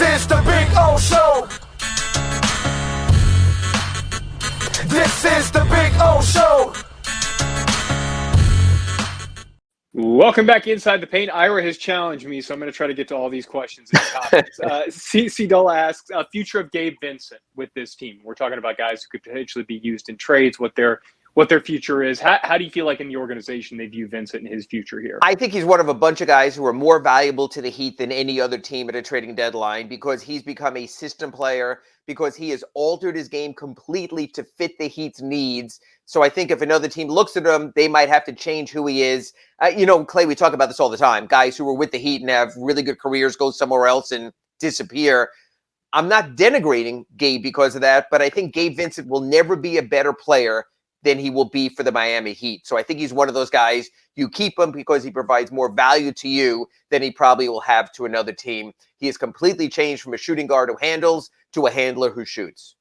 This is the Big O Show. This is the Big O Show. Welcome back Inside the Paint. Ira has challenged me, so I'm going to try to get to all these questions and comments. C. Dull asks, future of Gabe Vincent with this team. We're talking about guys who could potentially be used in trades, what their future is. How do you feel like in the organization they view Vincent and his future here? I think he's one of a bunch of guys who are more valuable to the Heat than any other team at a trading deadline because he's become a system player, because he has altered his game completely to fit the Heat's needs. So I think if another team looks at him, they might have to change who he is. Clay, we talk about this all the time. Guys who were with the Heat and have really good careers go somewhere else and disappear. I'm not denigrating Gabe because of that, but I think Gabe Vincent will never be a better player than he will be for the Miami Heat. So I think he's one of those guys, you keep him because he provides more value to you than he probably will have to another team. He has completely changed from a shooting guard who handles to a handler who shoots.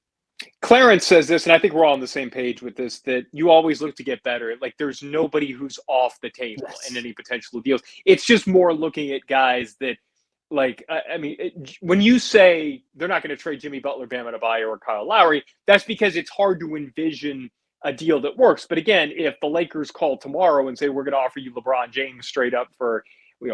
Clarence says this, and I think we're all on the same page with this, that you always look to get better. Like there's nobody who's off the table in any potential deals. It's just more looking at guys that, when you say they're not going to trade Jimmy Butler, Bam Adebayo, or Kyle Lowry, that's because it's hard to envision a deal that works. But again, if the Lakers call tomorrow and say, we're going to offer you LeBron James straight up for,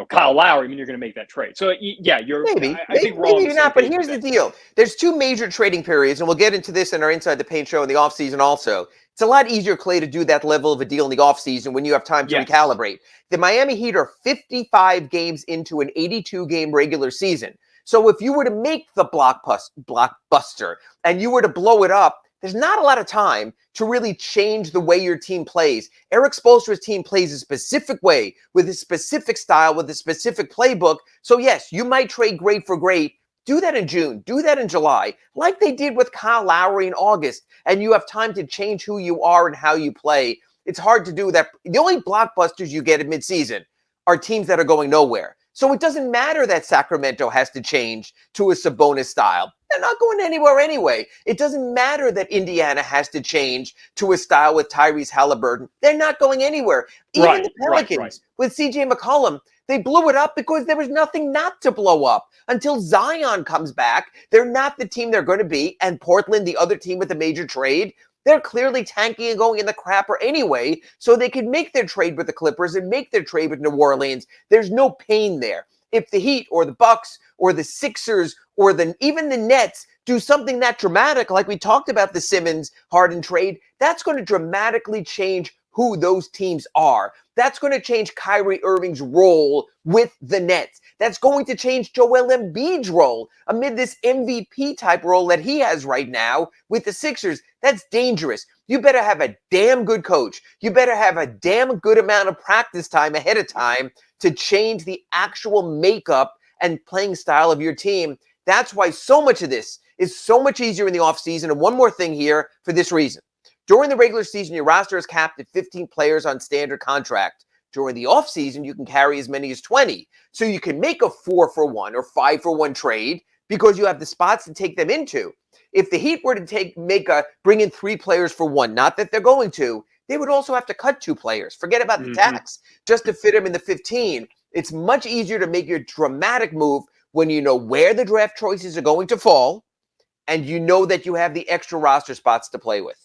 Kyle Lowry, you're going to make that trade. So yeah, I think we're all maybe not, but here's the deal. There's two major trading periods, and we'll get into this in our Inside the Paint show in the offseason also. It's a lot easier, Clay, to do that level of a deal in the offseason when you have time to recalibrate. The Miami Heat are 55 games into an 82-game regular season. So if you were to make the blockbuster and you were to blow it up, there's not a lot of time to really change the way your team plays. Eric Spoelstra's team plays a specific way with a specific style, with a specific playbook. So yes, you might trade great for great. Do that in June. Do that in July, like they did with Kyle Lowry in August. And you have time to change who you are and how you play. It's hard to do that. The only blockbusters you get at midseason are teams that are going nowhere. So it doesn't matter that Sacramento has to change to a Sabonis style. They're not going anywhere anyway. It doesn't matter that Indiana has to change to a style with Tyrese Halliburton. They're not going anywhere. Even the Pelicans with CJ McCollum, they blew it up because there was nothing not to blow up. Until Zion comes back, they're not the team they're going to be. And Portland, the other team with a major trade, they're clearly tanking and going in the crapper anyway, so they can make their trade with the Clippers and make their trade with New Orleans. There's no pain there. If the Heat or the Bucks or the Sixers or even the Nets do something that dramatic, like we talked about the Simmons-Harden trade, that's going to dramatically change who those teams are. That's going to change Kyrie Irving's role with the Nets. That's going to change Joel Embiid's role amid this MVP-type role that he has right now with the Sixers. That's dangerous. You better have a damn good coach. You better have a damn good amount of practice time ahead of time to change the actual makeup and playing style of your team. That's why so much of this is so much easier in the offseason. And one more thing here for this reason. During the regular season, your roster is capped at 15 players on standard contract. During the offseason, you can carry as many as 20. So you can make a 4-for-1 or 5-for-1 trade because you have the spots to take them into. If the Heat were to bring in 3 players for 1, not that they're going to, they would also have to cut 2 players. Forget about the tax, just to fit them in the 15. It's much easier to make your dramatic move when you know where the draft choices are going to fall and you know that you have the extra roster spots to play with.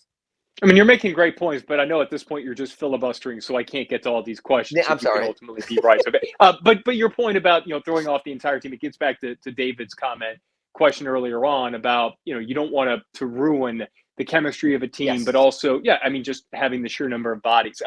You're making great points, but I know at this point you're just filibustering, so I can't get to all these questions. Yeah, I'm sorry. You can ultimately be right. But your point about throwing off the entire team, it gets back to David's question earlier on about you don't want to ruin the chemistry of a team, but also just having the sheer number of bodies.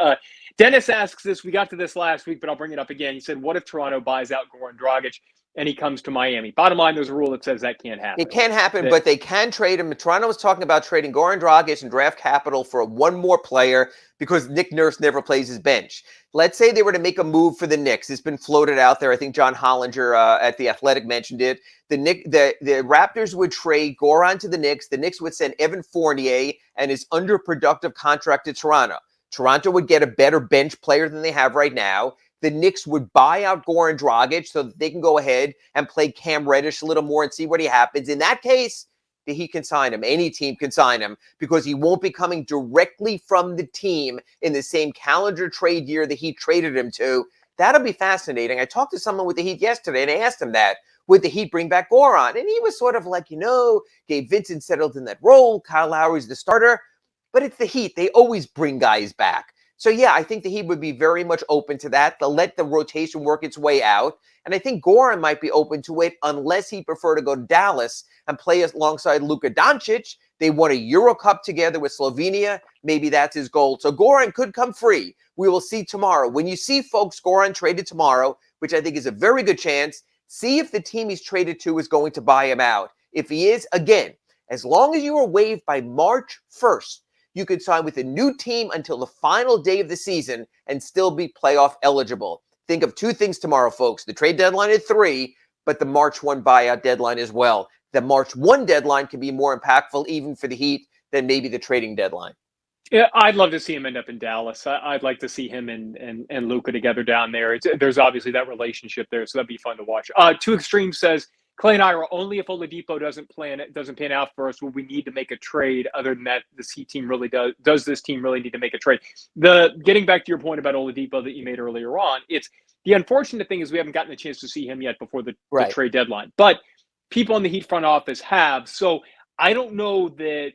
Dennis asks this. We got to this last week, but I'll bring it up again. He said, "What if Toronto buys out Goran Dragic and he comes to Miami?" Bottom line, there's a rule that says that can't happen. It can't happen, but they can trade him. Toronto was talking about trading Goran Dragic and draft capital for one more player because Nick Nurse never plays his bench. Let's say they were to make a move for the Knicks. It's been floated out there. I think John Hollinger at The Athletic mentioned it. The Raptors would trade Goran to the Knicks. The Knicks would send Evan Fournier and his underproductive contract to Toronto. Toronto would get a better bench player than they have right now. The Knicks would buy out Goran Dragic so that they can go ahead and play Cam Reddish a little more and see what happens. In that case, the Heat can sign him. Any team can sign him because he won't be coming directly from the team in the same calendar trade year the Heat traded him to. That'll be fascinating. I talked to someone with the Heat yesterday and I asked him that. would the Heat bring back Goran? And he was sort of like, Gabe Vincent settled in that role. Kyle Lowry's the starter. But it's the Heat. They always bring guys back. So, yeah, I think the Heat would be very much open to that. They'll let the rotation work its way out. And I think Goran might be open to it unless he'd prefer to go to Dallas and play alongside Luka Doncic. They won a Euro Cup together with Slovenia. Maybe that's his goal. So Goran could come free. We will see tomorrow. When you see folks Goran traded tomorrow, which I think is a very good chance, see if the team he's traded to is going to buy him out. If he is, again, as long as you are waived by March 1st, you could sign with a new team until the final day of the season and still be playoff eligible. Think of two things tomorrow, folks. The trade deadline at 3, but the March 1 buyout deadline as well. The March 1 deadline can be more impactful even for the Heat than maybe the trading deadline. Yeah, I'd love to see him end up in Dallas. I'd like to see him and Luka together down there. There's obviously that relationship there, so that'd be fun to watch. Two Extreme says, Clay and Ira, only if Oladipo doesn't pan out for us will we need to make a trade. Other than that, this Heat team really does this team really need to make a trade? Getting back to your point about Oladipo that you made earlier on, it's the unfortunate thing is we haven't gotten a chance to see him yet before the trade deadline. But people in the Heat front office have. So I don't know that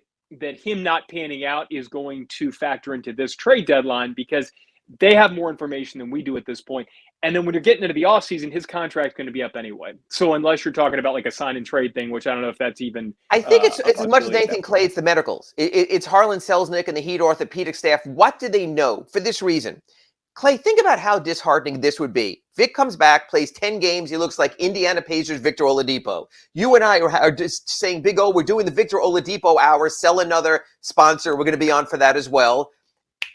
him not panning out is going to factor into this trade deadline because they have more information than we do at this point. And then when you're getting into the offseason, his contract's going to be up anyway. So unless you're talking about like a sign and trade thing, which I don't know if that's even. I think it's as much as anything, Clay, it's the medicals. It's Harlan Selznick and the Heat orthopedic staff. What do they know for this reason? Clay, think about how disheartening this would be. Vic comes back, plays 10 games. He looks like Indiana Pacers Victor Oladipo. You and I are just saying, Big O, we're doing the Victor Oladipo hour. Sell another sponsor. We're going to be on for that as well.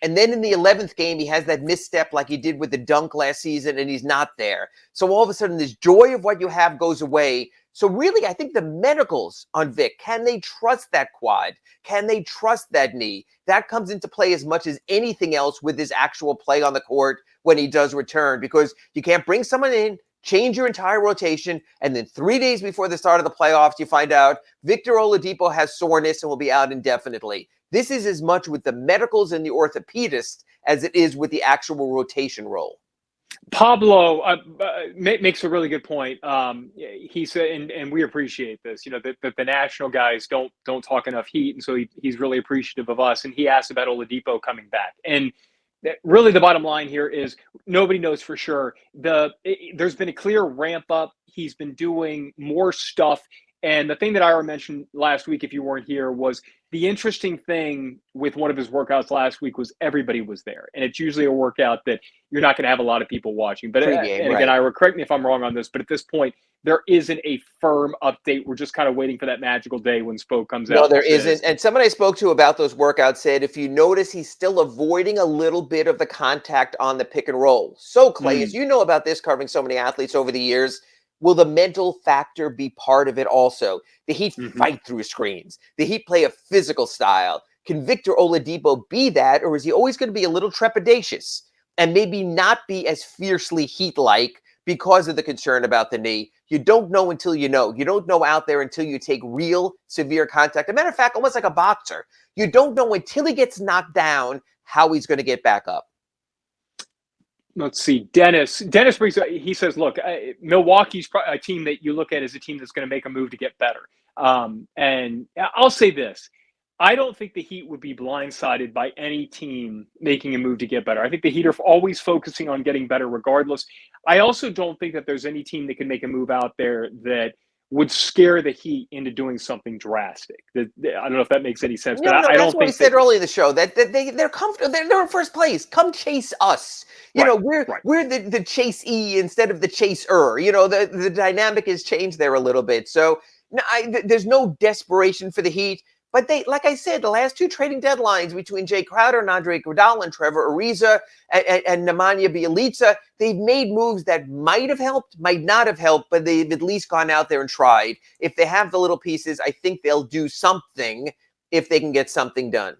And then in the 11th game, he has that misstep like he did with the dunk last season, and he's not there. So all of a sudden, this joy of what you have goes away. So really, I think the medicals on Vic, can they trust that quad? Can they trust that knee? That comes into play as much as anything else with his actual play on the court when he does return, because you can't bring someone in, change your entire rotation, and then 3 days before the start of the playoffs, you find out Victor Oladipo has soreness and will be out indefinitely. This is as much with the medicals and the orthopedist as it is with the actual rotation role. Pablo makes a really good point. He said, and we appreciate this, that the national guys don't talk enough Heat, and so he's really appreciative of us. And he asked about Oladipo coming back. And really the bottom line here is nobody knows for sure. There's been a clear ramp up. He's been doing more stuff. And the thing that Ira mentioned last week, if you weren't here, was the interesting thing with one of his workouts last week was everybody was there. And it's usually a workout that you're not going to have a lot of people watching. But again, Ira, correct me if I'm wrong on this, but at this point, there isn't a firm update. We're just kind of waiting for that magical day when Spoke comes out. No, there isn't. And someone I spoke to about those workouts said, if you notice, he's still avoiding a little bit of the contact on the pick and roll. So, Clay, as you know about this, covering so many athletes over the years, will the mental factor be part of it also? The Heat fight through screens. The Heat play a physical style. Can Victor Oladipo be that, or is he always going to be a little trepidatious and maybe not be as fiercely Heat-like because of the concern about the knee? You don't know until you know. You don't know out there until you take real severe contact. As a matter of fact, almost like a boxer. You don't know until he gets knocked down how he's going to get back up. Let's see. Dennis brings up, he says, look, Milwaukee's a team that you look at as a team that's going to make a move to get better. And I'll say this. I don't think the Heat would be blindsided by any team making a move to get better. I think the Heat are always focusing on getting better regardless. I also don't think that there's any team that can make a move out there that would scare the Heat into doing something drastic. I don't know if that makes any sense, but I don't think. That's what I said earlier in the show, that they're comfortable. They're in first place. Come chase us. We're the chasee instead of the chaser. The dynamic has changed there a little bit. So there's no desperation for the Heat. But they, like I said, the last two trading deadlines between Jay Crowder and Andre Iguodala and Trevor Ariza and Nemanja Bjelica, they've made moves that might have helped, might not have helped, but they've at least gone out there and tried. If they have the little pieces, I think they'll do something if they can get something done.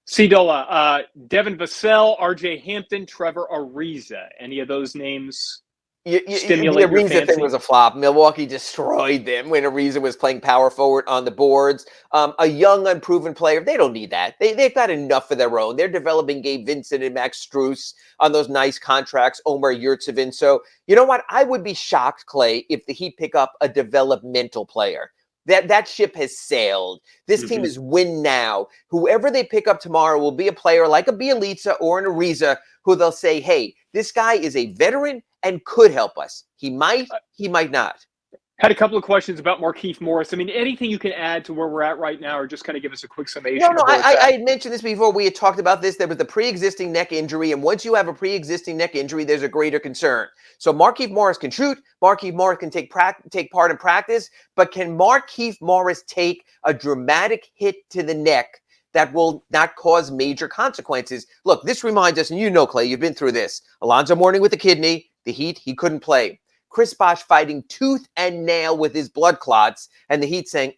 Cidola, Devin Vassell, RJ Hampton, Trevor Ariza. Any of those names stimulate The your Ariza thing fancy? was a flop. Milwaukee destroyed them when Ariza was playing power forward on the boards. A young, unproven player, they don't need that. They've got enough of their own. They're developing Gabe Vincent and Max Strus on those nice contracts, Omar Yurtsevin. So, you know what? I would be shocked, Clay, if the Heat pick up a developmental player. That ship has sailed. This team is win now. Whoever they pick up tomorrow will be a player like a Bielitsa or an Ariza who they'll say, hey, this guy is a veteran and could help us. He might not. Had a couple of questions about Markieff Morris. I mean, anything you can add to where we're at right now, or just kind of give us a quick summation? No, I had mentioned this before. We had talked about this. There was the pre-existing neck injury, and once you have a pre-existing neck injury, there's a greater concern. So Markieff Morris can shoot. Markieff Morris can take part in practice, but can Markieff Morris take a dramatic hit to the neck that will not cause major consequences? Look, this reminds us, and you know, Clay, you've been through this. Alonzo Mourning with the kidney, the Heat, he couldn't play. Chris Bosh fighting tooth and nail with his blood clots, and the Heat saying,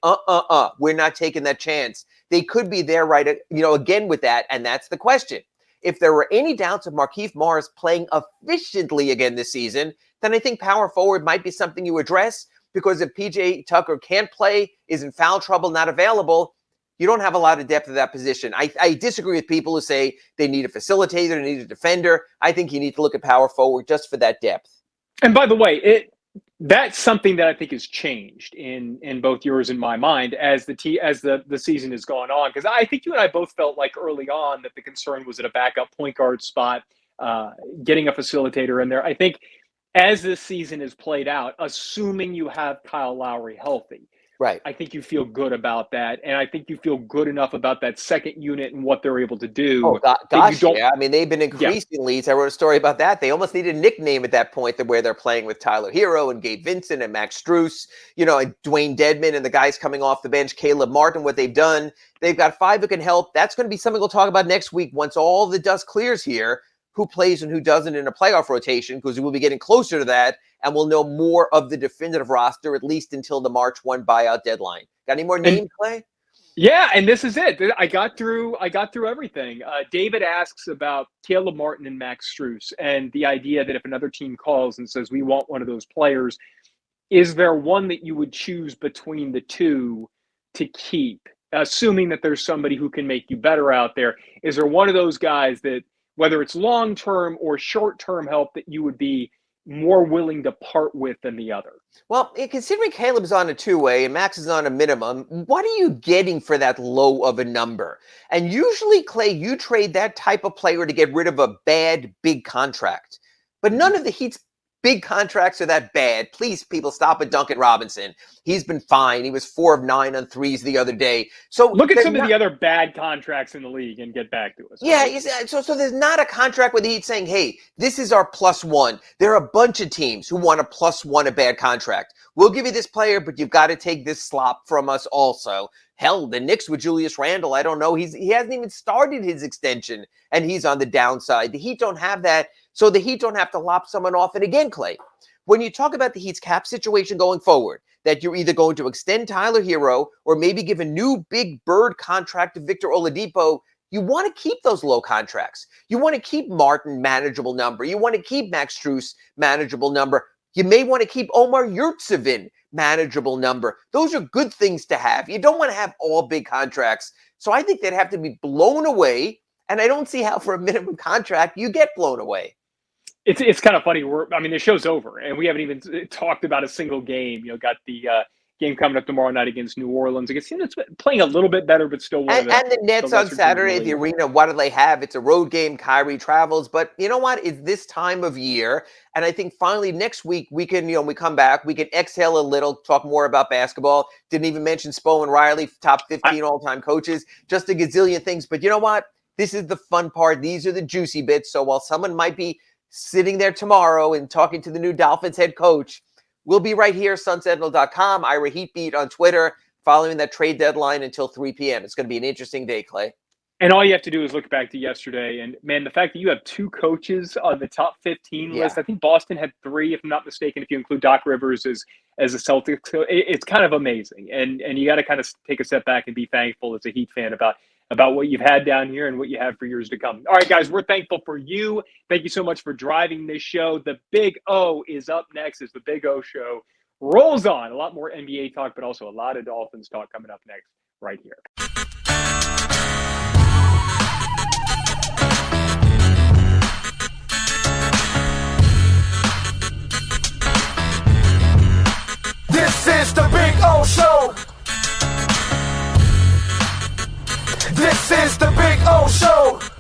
we're not taking that chance. They could be there again with that, and that's the question. If there were any doubts of Markieff Morris playing efficiently again this season, then I think power forward might be something you address, because if PJ Tucker can't play, is in foul trouble, not available, you don't have a lot of depth at that position. I disagree with people who say they need a facilitator, they need a defender. I think you need to look at power forward just for that depth. And by the way, that's something that I think has changed in both yours and my mind as the season has gone on. Because I think you and I both felt like early on that the concern was at a backup point guard spot, getting a facilitator in there. I think as this season has played out, assuming you have Kyle Lowry healthy, right, I think you feel good about that. And I think you feel good enough about that second unit and what they're able to do. Oh, gosh, yeah. I mean, they've been increasing leads. I wrote a story about that. They almost need a nickname at that point where they're playing with Tyler Hero and Gabe Vincent and Max Strus, and Dwayne Dedman and the guys coming off the bench, Caleb Martin, what they've done. They've got five who can help. That's going to be something we'll talk about next week once all the dust clears here, who plays and who doesn't in a playoff rotation, because we'll be getting closer to that, and we'll know more of the definitive roster, at least until the March 1 buyout deadline. Got any more names, Clay? Yeah, and this is it. I got through everything. David asks about Caleb Martin and Max Strus, and the idea that if another team calls and says, we want one of those players, is there one that you would choose between the two to keep, assuming that there's somebody who can make you better out there? Is there one of those guys that, whether it's long-term or short-term help, that you would be more willing to part with than the other? Well, considering Caleb's on a two-way and Max is on a minimum, what are you getting for that low of a number? And usually, Clay, you trade that type of player to get rid of a bad, big contract. But none of the Heat's big contracts are that bad. Please, people, stop at Duncan Robinson. He's been fine. He was 4 of 9 on threes the other day. So look at some of the other bad contracts in the league and get back to us. Yeah, right? So there's not a contract with the Heat saying, hey, this is our +1. There are a bunch of teams who want a +1, a bad contract. We'll give you this player, but you've got to take this slop from us also. Hell, the Knicks with Julius Randle, I don't know. He hasn't even started his extension, and he's on the downside. The Heat don't have that, so the Heat don't have to lop someone off. And again, Clay, when you talk about the Heat's cap situation going forward, that you're either going to extend Tyler Hero or maybe give a new big bird contract to Victor Oladipo, you want to keep those low contracts. You want to keep Martin manageable number. You want to keep Max Strus manageable number. You may want to keep Omar Yurtsevin manageable number. Those are good things to have. You don't want to have all big contracts. So I think they'd have to be blown away. And I don't see how for a minimum contract you get blown away. It's kind of funny. The show's over, and we haven't even talked about a single game. Got the game coming up tomorrow night against New Orleans. Against it's playing a little bit better, but still and the Nets on Saturday at the arena. What do they have? It's a road game. Kyrie travels, but you know what? It's this time of year, and I think finally next week we can, we come back, we can exhale a little, talk more about basketball. Didn't even mention Spo and Riley, top 15 all-time coaches, just a gazillion things. But you know what? This is the fun part. These are the juicy bits. So while someone might be sitting there tomorrow and talking to the new Dolphins head coach, we'll be right here, sunsentinel.com, Ira Heatbeat on Twitter, following that trade deadline until 3 p.m. It's going to be an interesting day, Clay. And all you have to do is look back to yesterday. And, man, the fact that you have 2 coaches on the top 15 list, I think Boston had 3, if I'm not mistaken, if you include Doc Rivers as a Celtic. So it's kind of amazing. And you got to kind of take a step back and be thankful as a Heat fan about about what you've had down here and what you have for years to come. All right, guys, we're thankful for you. Thank you so much for driving this show. The Big O is up next as the Big O show rolls on. A lot more NBA talk, but also a lot of Dolphins talk coming up next right here. This is the Big O Show. This is the Big O Show.